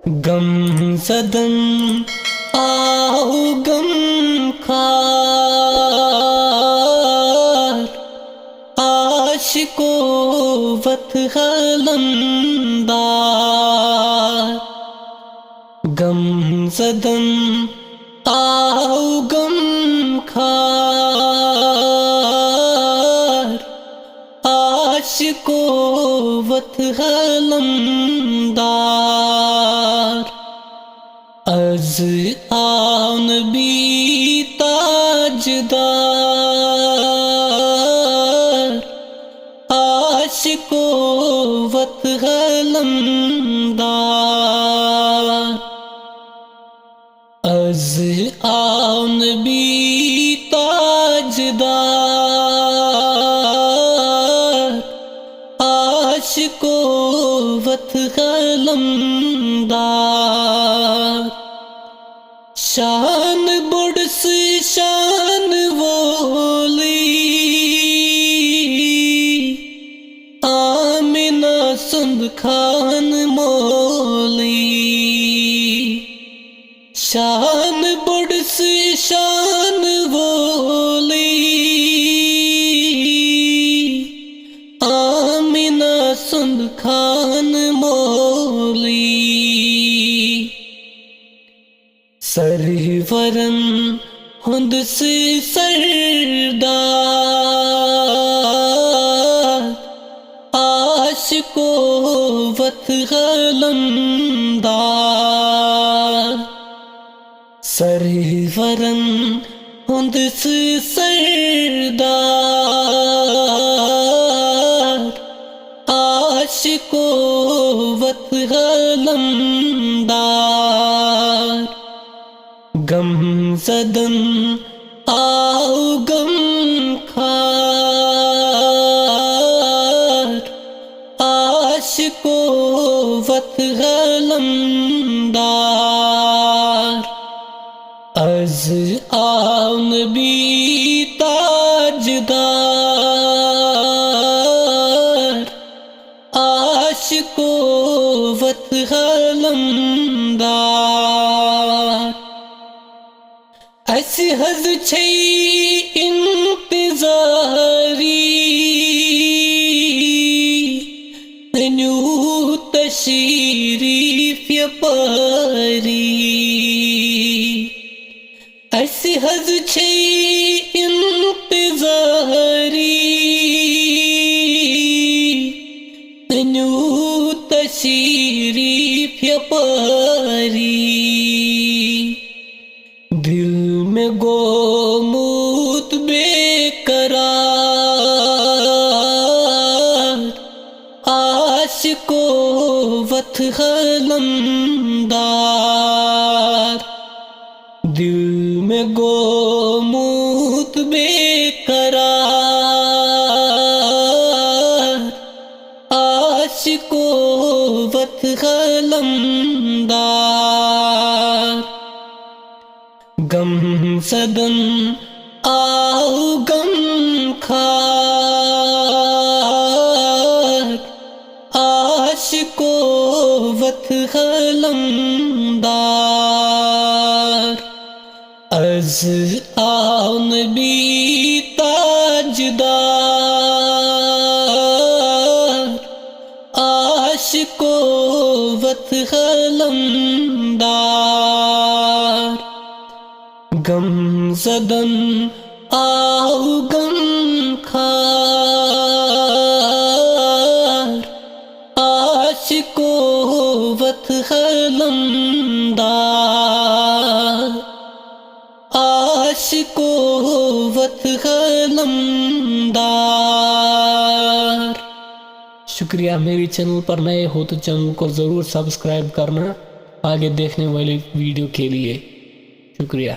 غم زدم آؤ غم خار عاشقو وط علمدار غم زدم آؤ غم خار عاشقو وط علمدار از آن بی تاجدار عاشقو وط علمدار از آن بی تاجدار عاشقو وط علمدار شان بڑس شان وولی آمنہ سند خان مولی شان بڑس شان وولی آمنہ سند خان مولی سرورن ہند سے سردار عاشقو وط علمدار سرورن ہند سے سردار عاشقو وط علمدار غم زدم آؤ غم خار عاشقو وط علمدار از آن بی تاجدار عاشقو وط علمدار ایسی حض چھئی انتظاری ننیو تشریف یپاری ایسی حض چھئی انتظاری ننیو تشریف یپاری دل میں گوموت بے قرار عاشقو وط علمدار دل میں گوموت بے قرار عاشقو وط علمدار غم زدم آؤ غم خار عاشقو وط علمدار از آن بی تاجدار عاشقو وط علمدار غم زدم آؤ غم خار عاشقو وط علمدار عاشقو وط علمدار شکریہ میری چینل پر نئے ہو تو چینل کو ضرور سبسکرائب کرنا آگے دیکھنے والے ویڈیو کے لیے شکریہ